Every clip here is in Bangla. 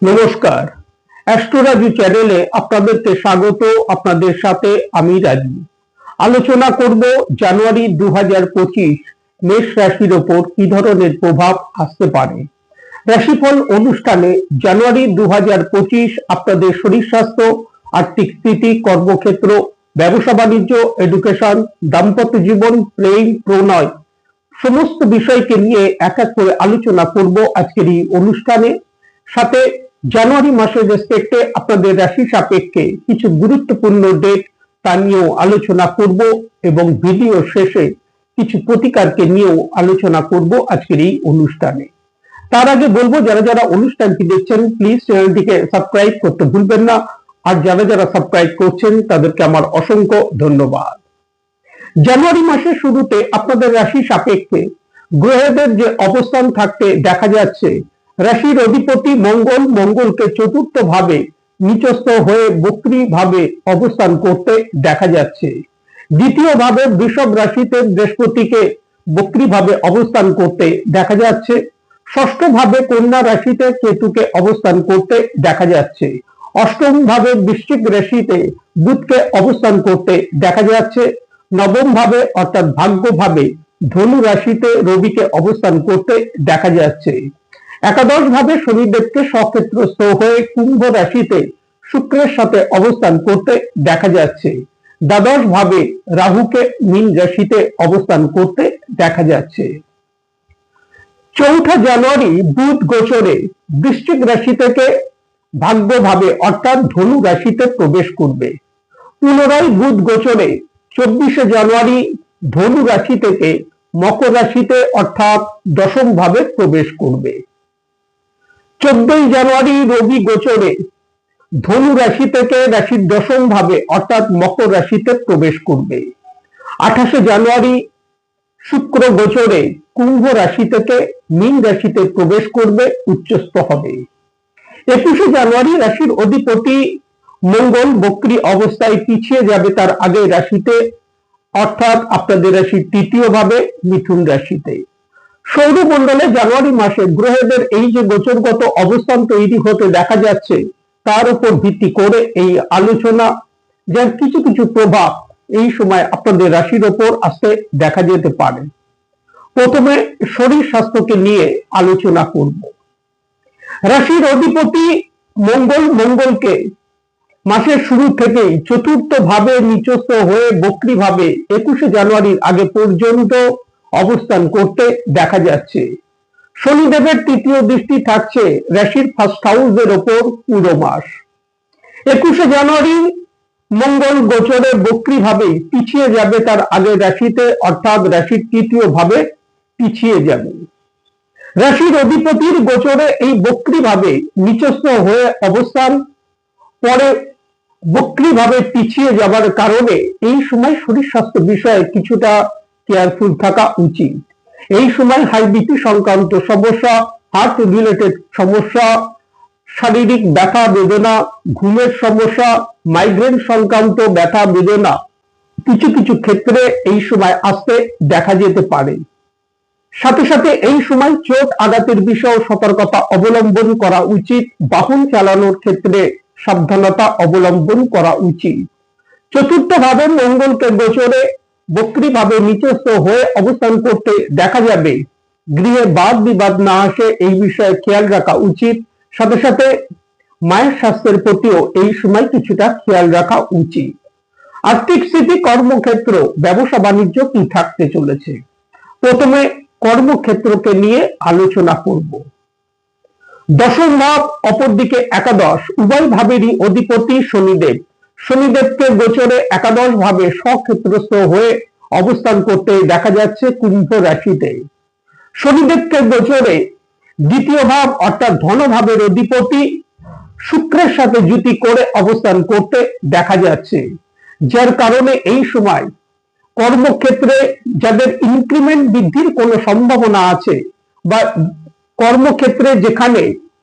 নমস্কার, অ্যাস্ট্রোরাজি চ্যানেলে আপনাদেরকে স্বাগত। আপনাদের সাথে আমি রাজু। আলোচনা করব জানুয়ারি 2025 মেষ রাশির ওপর কি ধরনের প্রভাব আসতে পারে। রাশিফল অনুষ্ঠানে জানুয়ারি 2025 আপনাদের শরীর স্বাস্থ্য, আর্থিক স্থিতি, কর্মক্ষেত্র, ব্যবসা বাণিজ্য, এডুকেশন, দাম্পত্য জীবন, প্রেম, প্রণয় সমস্ত বিষয়কে নিয়ে এক এক করে আলোচনা করব আজকের এই অনুষ্ঠানে। সাথে জানুয়ারি মাসের রেসপেক্টে আপনাদের রাশি সাপেক্ষে কিছু গুরুত্বপূর্ণ ডেট তা নিয়েও আলোচনা করব এবং ভিডিও শেষে কিছু প্রতিকারকে নিয়েও আলোচনা করব আজকের এই অনুষ্ঠানে। তার আগে বলবো, যারা যারা অনুষ্ঠানটি দেখছেন প্লিজ চ্যানেলটিকে সাবস্ক্রাইব করতে ভুলবেন না, আর যারা যারা সাবস্ক্রাইব করছেন তাদেরকে আমার অসংখ্য ধন্যবাদ। জানুয়ারি মাসের শুরুতে আপনাদের রাশি সাপেক্ষে গ্রহদের যে অবস্থান থাকতে দেখা যাচ্ছে, রাশির অধিপতি মঙ্গলকে চতুর্থ ভাবে নিচস্থ হয়ে বক্রী ভাবে অবস্থান করতে দেখা যাচ্ছে। দ্বিতীয় ভাবে বৃষভ রাশিতে বৃহস্পতিকে বক্রী ভাবে অবস্থান করতে দেখা যাচ্ছে। ষষ্ঠ ভাবে কন্যা রাশিতে কেতুকে অবস্থান করতে দেখা যাচ্ছে। অষ্টম ভাবে বৃশ্চিক রাশিতে বুধকে অবস্থান করতে দেখা যাচ্ছে। নবম ভাবে অর্থাৎ ভাগ্য ভাবে ধনু রাশিতে রবিকে অবস্থান করতে দেখা যাচ্ছে। একাদশ ভাবে শনিদেবকে স্বক্ষেত্রস্থ হয়ে কুম্ভ রাশিতে শুক্রের সাথে অবস্থান করতে দেখা যাচ্ছে। দ্বাদশ ভাবে রাহুকে মীন রাশিতে অবস্থান করতে দেখা যাচ্ছে। 4 জানুয়ারি বুধ গোচরে বৃশ্চিক রাশি থেকে ভাগ্য ভাবে অর্থাৎ ধনু রাশিতে প্রবেশ করবে। পুনরায় বুধ গোচরে 24 জানুয়ারি ধনু রাশি থেকে মকর রাশিতে অর্থাৎ দশম ভাবে প্রবেশ করবে। 14 জানুয়ারি রবি গোচরে ধনু রাশি থেকে রাশির দশম ভাবে অর্থাৎ মকর রাশিতে প্রবেশ করবে। 28 জানুয়ারি শুক্র গোচরে কুম্ভ রাশি থেকে মীন রাশিতে প্রবেশ করবে, উচ্চস্থ হবে। 21 জানুয়ারি রাশির অধিপতি মঙ্গল বক্রী অবস্থায় পিছিয়ে যাবে তার আগে রাশিতে, অর্থাৎ আপনাদের রাশির তৃতীয় ভাবে মিথুন রাশিতে। সৌরমণ্ডলে জানুয়ারি মাসে গ্রহদের এই যে গোচরগত অবস্থান তৈরি হতে দেখা যাচ্ছে, তার উপর ভিত্তি করে এই আলোচনা, যার কিছু কিছু প্রভাব এই সময় আপনাদের রাশির ওপর আসতে দেখা যেতে পারে। প্রথমে শরীর স্বাস্থ্যকে নিয়ে আলোচনা করব। রাশির অধিপতি মঙ্গলকে মাসের শুরু থেকেই চতুর্থ ভাবে নিচস্থ হয়ে বক্রী ভাবে 21 জানুয়ারির আগে পর্যন্ত অবস্থান করতে দেখা যাচ্ছে। শনিদেবের তৃতীয় দৃষ্টি থাকছে রাশির ফার্স্ট হাউসের ওপর পুরো মাস। 21 জানুয়ারি মঙ্গল গোচরে বক্রী ভাবে পিছিয়ে যাবে তার আগের রাশিতে, অর্থাৎ রাশির তৃতীয় ভাবে পিছিয়ে যাবে। রাশির অধিপতির গোচরে এই বক্রী ভাবে নিচস্থ হয়ে অবস্থান পরে বক্রী ভাবে পিছিয়ে যাবার কারণে এই সময় শরীর স্বাস্থ্য বিষয়ে কিছুটা কেয়ারফুল থাকা উচিত। এই সময় হাই বিপি সংক্রান্ত সমস্যা, হার্ট রিলেটেড সমস্যা, শারীরিক ব্যথা বেদনা, ঘুমের সমস্যা, মাইগ্রেন সংক্রান্ত ব্যথা বেদনা কিছু কিছু ক্ষেত্রে এই সময় আসতে দেখা যেতে পারে। সাথে সাথে এই সময় চোট আঘাতের বিষয়ে সতর্কতা অবলম্বন করা উচিত। বাহন চালানোর ক্ষেত্রে সাবধানতা অবলম্বন করা উচিত। চতুর্থ ভাবে মঙ্গলকে গোচরে বক্রী ভাবে নিচস্থ হয়ে অবস্থান করতে দেখা যাবে। গৃহে বাদ বিবাদ না আসে এই বিষয়ে খেয়াল রাখা উচিত। সাথে সাথে মায়ের স্বাস্থ্যের প্রতিও এই সময় কিছুটা খেয়াল রাখা উচিত। আর্থিক স্থিতি, কর্মক্ষেত্র, ব্যবসা বাণিজ্য কি থাকতে চলেছে। প্রথমে কর্মক্ষেত্রকে নিয়ে আলোচনা করব। দশম ভাব অপরদিকে একাদশ, উভয় ভাবেরই অধিপতি শনিদেব। শনিদেবকে গোচরে একাদশ ভাবে স্বক্ষেত্রস্থ হয়ে অবস্থান করতে দেখা যাচ্ছে কুম্ভ রাশিতে। শনিদেবকে গোচরে দ্বিতীয় ভাব অর্থাৎ ধনভাবের অধিপতি শুক্রের সাথে যুতি করে অবস্থান করতে দেখা যাচ্ছে, যার কারণে এই সময় কর্মক্ষেত্রে যাদের ইনক্রিমেন্ট বৃদ্ধির কোনো সম্ভাবনা আছে বা কর্মক্ষেত্রে যেখানে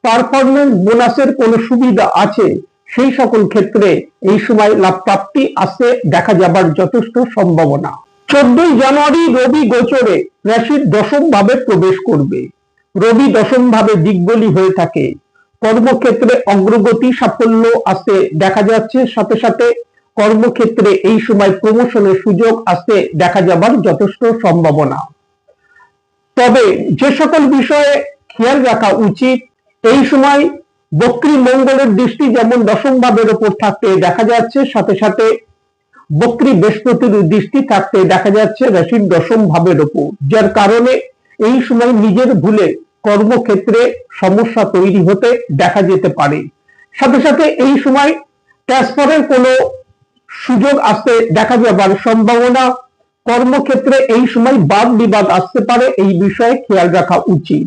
পারফরমেন্স বোনাসের কোনো সুবিধা আছে, সেই সকল ক্ষেত্রে এই সময় লাভ প্রাপ্তি আসতে দেখা যাবার যথেষ্ট সম্ভাবনা। 14 জানুয়ারি রবি গোচরে রাশির দশম ভাবে প্রবেশ করবে। রবি দশম ভাবে দিকবলী হয়ে থাকে, কর্মক্ষেত্রে অগ্রগতি সাফল্য আসতে দেখা যাচ্ছে, সাথে সাথে কর্মক্ষেত্রে এই সময় প্রমোশনের সুযোগ আসতে দেখা যাবার যথেষ্ট সম্ভাবনা। তবে যে সকল বিষয়ে খেয়াল রাখা উচিত, এই সময় বক্রী মঙ্গলের দৃষ্টি যেমন দশম ভাবের উপর থাকতে দেখা যাচ্ছে, সাথে সাথে বক্রী বৃহস্পতির দৃষ্টি থাকতে দেখা যাচ্ছে রাশির দশম ভাবের উপর, যার কারণে এই সময় নিজের ভুলে কর্মক্ষেত্রে সমস্যা তৈরি হতে দেখা যেতে পারে। সাথে সাথে এই সময় ট্রান্সফারের কোনো সুযোগ আসতে দেখা যাবার সম্ভাবনা। কর্মক্ষেত্রে এই সময় বাদ বিবাদ আসতে পারে, এই বিষয়ে খেয়াল রাখা উচিত।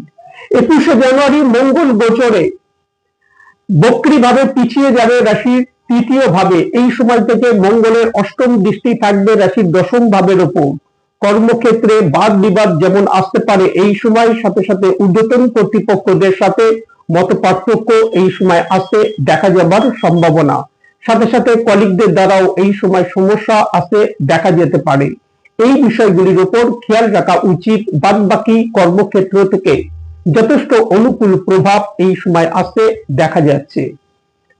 21শে জানুয়ারি মঙ্গল গোচরে বক্রী ভাবে পিছিয়ে যাবে রাশির তৃতীয় ভাবে। এই সময় থেকে মঙ্গলের অষ্টম দৃষ্টি থাকবে রাশির দশম ভাবের উপর। কর্মক্ষেত্রে বাদ বিবাদ যেমন আসতে পারে এই সময়, সাথে সাথে ঊর্ধ্বতন কর্তৃপক্ষদের সাথে মত পার্থক্য এই সময় আসতে দেখা যাবার সম্ভাবনা। সাথে সাথে কলিগদের দ্বারাও এই সময় সমস্যা আসতে দেখা যেতে পারে। এই বিষয়গুলির উপর খেয়াল রাখা উচিত। বাদ বাকি কর্মক্ষেত্র থেকে যথেষ্ট অনুকূল প্রভাব এই সময় আসতে দেখা যাচ্ছে।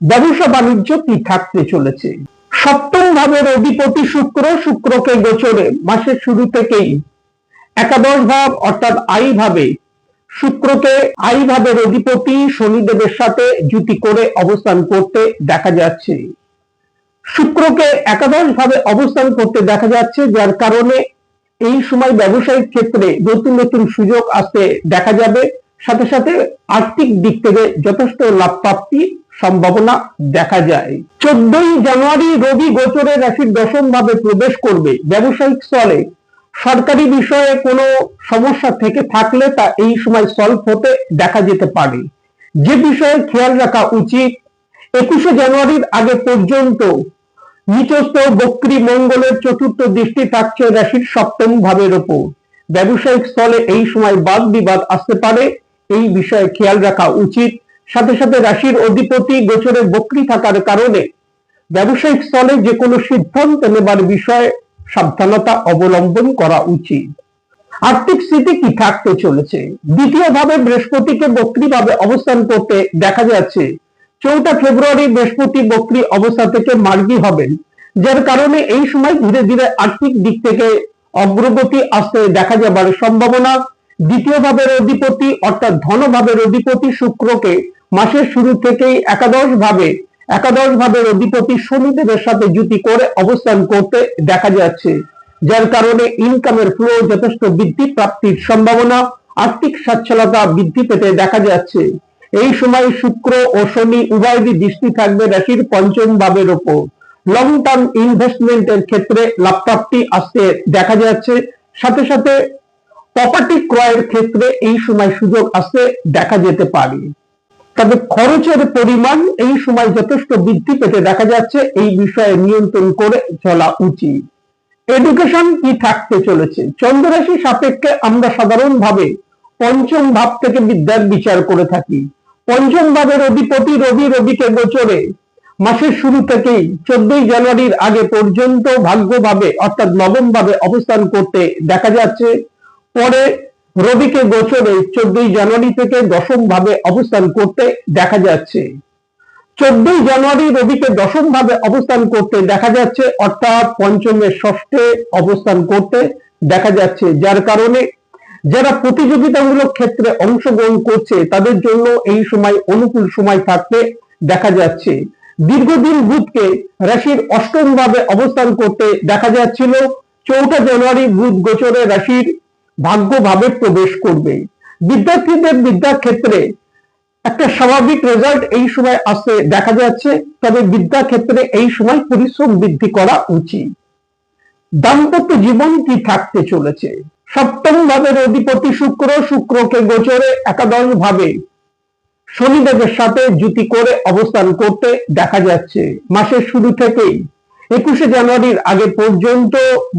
ব্যবসা বাণিজ্য কি থাকতে চলেছে? সপ্তম ভাবের অধিপতি শুক্র, শুক্রকে গোচরে মাসের শুরু থেকেই একাদশ ভাব অর্থাৎ আই ভাবে, শুক্রকে আই ভাবের অধিপতি শনিদেবের সাথে জুতি করে অবস্থান করতে দেখা যাচ্ছে। শুক্রকে একাদশ ভাবে অবস্থান করতে দেখা যাচ্ছে, যার কারণে এই সময় ব্যবসায়িক ক্ষেত্রে নতুন নতুন সুযোগ আসতে দেখা যাবে। সাথে সাথে আর্থিক দিক থেকে যথেষ্ট লাভ প্রাপ্তির সম্ভাবনা দেখা যায়। 14ই জানুয়ারি রবি গোচরে রাশির দশম ভাবে প্রবেশ করবে। ব্যবসায়িক স্থলে সরকারি বিষয়ে কোনো সমস্যা থেকে থাকলে তা এই সময় সলভ হতে দেখা যেতে পারে। যে বিষয়ে খেয়াল রাখা উচিত, 21শে জানুয়ারির আগে পর্যন্ত নিচস্থ বক্রী মঙ্গলের চতুর্থ দৃষ্টি থাকছে রাশির সপ্তম ভাবের উপর। ব্যবসায়িক স্থলে এই সময় বাদ বিবাদ আসতে পারে, এই বিষয়ে খেয়াল রাখা উচিত। সাথে সাথে রাশির অধিপতি গোচরে বক্রী থাকার কারণে ব্যবসায়িক স্থলে যে কোনো সিদ্ধান্ত নেবার বিষয়ে সাবধানতা অবলম্বন করা উচিত। আর্থিক স্থিতি কি থাকতে চলেছে? দ্বিতীয় ভাবে বৃহস্পতিকে বক্রী ভাবে অবস্থান করতে দেখা যাচ্ছে। 4 ফেব্রুয়ারি বৃহস্পতি বক্রী অবস্থা থেকে মার্গী হবেন, যার কারণে এই সময় ধীরে ধীরে আর্থিক দিক থেকে অগ্রগতি আসতে দেখা যাবার সম্ভাবনা। দ্বিতীয় ভাবের অধিপতি অর্থাৎ ধন ভাবের অধিপতি শুক্রকে মাসের শুরু থেকেই একাদশ ভাবের অধিপতি শনিদেবের সাথে জুতি করে অবস্থান করতে দেখা যাচ্ছে, যার কারণে ইনকামের ফ্লো যথেষ্ট বৃদ্ধি প্রাপ্তির সম্ভাবনা, আর্থিক সচ্ছলতা বৃদ্ধি পেতে দেখা যাচ্ছে। এই সময় শুক্র ও শনি উভয়েরই দৃষ্টি থাকবে রাশির পঞ্চম ভাবের উপর। লং টার্ম ইনভেস্টমেন্টের ক্ষেত্রে লাভ প্রাপ্তি আসতে দেখা যাচ্ছে। সাথে সাথে প্রপার্টি ক্রয়ের ক্ষেত্রে এই সময় সুযোগ আসতে দেখা যেতে পারে। তবে খরচের পরিমাণ এই সময় যথেষ্ট বৃদ্ধি পেতে দেখা যাচ্ছে, এই বিষয়ে নিয়ন্ত্রণ করে চলা উচিত। এডুকেশন কি থাকতে চলেছে? চন্দ্র রাশি সাপেক্ষে আমরা সাধারণভাবে পঞ্চম ভাব থেকে বিদ্যার বিচার করে থাকি। পঞ্চম ভাবের অধিপতি রবিকে গোচরে মাসের শুরু থেকেই 14ই জানুয়ারির আগে পর্যন্ত ভাগ্যভাবে অর্থাৎ নবম ভাবে অবস্থান করতে দেখা যাচ্ছে। পরে রবিকে গোচরে 14ই জানুয়ারি থেকে দশম ভাবে অবস্থান করতে দেখা যাচ্ছে। 14ই জানুয়ারি রবিকে দশম ভাবে অবস্থান করতে দেখা যাচ্ছে, অর্থাৎ পঞ্চমের ষষ্ঠে অবস্থান করতে দেখা যাচ্ছে, যার কারণে যারা প্রতিযোগিতামূলক ক্ষেত্রে অংশগ্রহণ করছে তাদের জন্য এই সময় অনুকূল সময় থাকতে দেখা যাচ্ছে। দীর্ঘদিন বুধকে রাশির অষ্টম ভাবে অবস্থান করতে দেখা যাচ্ছিল। 4 জানুয়ারি বুধ গোচরে রাশির ভাগ্য ভাবে প্রবেশ করবে। বিদ্যার্থীদের বিদ্যা ক্ষেত্রে একটা স্বাভাবিক রেজাল্ট এই সময় আসতে দেখা যাচ্ছে, তবে বিদ্যা ক্ষেত্রে এই সময় পরিশ্রম বৃদ্ধি করা উচিত। দাম্পত্য জীবন কি থাকতে চলেছে? সপ্তম ভাবের অধিপতি শুক্রকে গোচরে একাদশ ভাবে শনিদেবের সাথে জুতি করে অবস্থান করতে দেখা যাচ্ছে। মাসের শুরু থেকেই 21শে জানুয়ারির আগে পর্যন্ত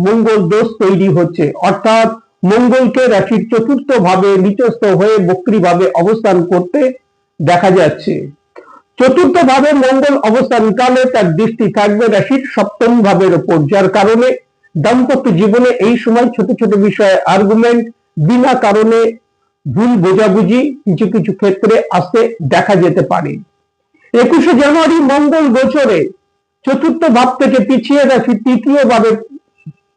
মঙ্গল দোষ তৈরি হচ্ছে, অর্থাৎ মঙ্গলকে রাশির চতুর্থ ভাবে নিচস্থ হয়ে বক্রী ভাবে অবস্থান করতে দেখা যাচ্ছে। চতুর্থ ভাবে মঙ্গল অবস্থানকালে তার দৃষ্টি থাকবে রাশির সপ্তম ভাবের উপর, যার কারণে দাম্পত্য জীবনে এই সময় ছোট ছোট বিষয়ে আর্গুমেন্ট, বিনা কারণে ভুল বোঝাবুঝি কিছু কিছু ক্ষেত্রে আসতে দেখা যেতে পারে। 21শে জানুয়ারি মঙ্গল গোচরে চতুর্থ ভাব থেকে পিছিয়ে রাশি তৃতীয় ভাবে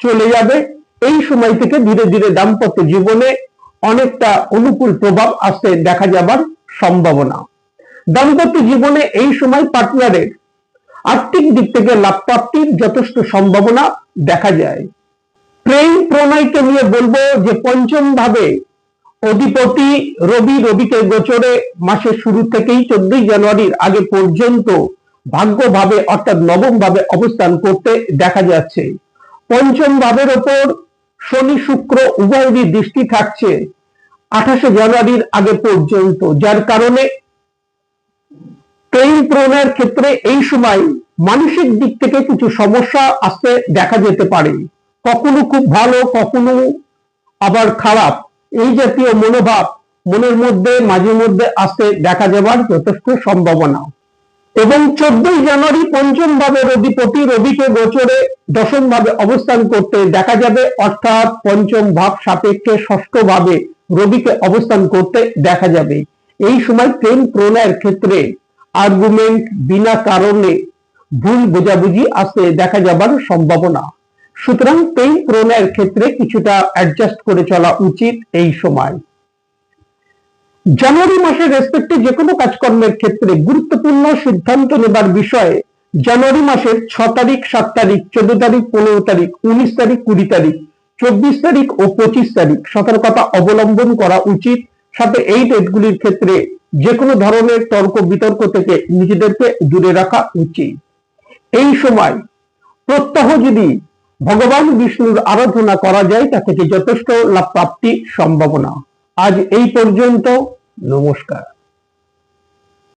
চলে যাবে। এই সময় থেকে ধীরে ধীরে দাম্পত্য জীবনে অনেকটা অনুকূল প্রভাব আসতে দেখা যাবার সম্ভাবনা। দাম্পত্য জীবনে এই সময় পার্টনারের আর্থিক দিক থেকে লাভ প্রাপ্তির যথেষ্ট সম্ভাবনা দেখা যায়। প্রেম প্রণয়কে নিয়ে বলবো যে পঞ্চম ভাবে অধিপতি রবিকে গোচরে মাসের শুরু থেকেই 14ই জানুয়ারির আগে পর্যন্ত ভাগ্যভাবে অর্থাৎ নবম ভাবে অবস্থান করতে দেখা যাচ্ছে। পঞ্চম ভাবের ওপর শনি শুক্র উভয়েরই দৃষ্টি থাকছে 28শে জানুয়ারির আগে পর্যন্ত, যার কারণে প্রেম প্রণয়ের ক্ষেত্রে এই সময় মানসিক দিক থেকে কিছু সমস্যা আসতে দেখা যেতে পারে। কখনো খুব ভালো, কখনো আবার খারাপ, এই জাতীয় মনোভাব মনের মধ্যে মাঝে মধ্যে আসতে দেখা যাবার যথেষ্ট সম্ভাবনা। এবং 14ই জানুয়ারি পঞ্চম ভাবের অধিপতি রবিকে গোচরে দশম ভাবে অবস্থান করতে দেখা যাবে, অর্থাৎ পঞ্চম ভাব সাপেক্ষে ষষ্ঠ ভাবে রবিকে অবস্থান করতে দেখা যাবে। এই সময় প্রেম প্রণয়ের ক্ষেত্রে আর্গুমেন্ট, বিনা কারণে ভুল বোঝাবুঝি আসতে দেখা যাবার সম্ভাবনা। সুতরাং প্রেম প্রণয়ের ক্ষেত্রে কিছুটা অ্যাডজাস্ট করে চলা উচিত এই সময়। জানুয়ারি মাসের রেসপেক্টে যে কোনো কাজকর্মের ক্ষেত্রে গুরুত্বপূর্ণ সিদ্ধান্ত নেবার বিষয়ে জানুয়ারি মাসের 6 তারিখ, 7 তারিখ, 14 তারিখ, 15 তারিখ, 19 তারিখ, 20 তারিখ, 24 তারিখ ও 25 তারিখ সতর্কতা অবলম্বন করা উচিত। সাথে এই ডেটগুলির ক্ষেত্রে যে কোনো ধরনের তর্ক বিতর্ক থেকে নিজেদেরকে দূরে রাখা উচিত। এই সময় প্রত্যহ যদি ভগবান বিষ্ণুর আরাধনা করা যায় তা থেকে যথেষ্ট লাভ প্রাপ্তি সম্ভাবনা। আজ এই পর্যন্ত, নমস্কার।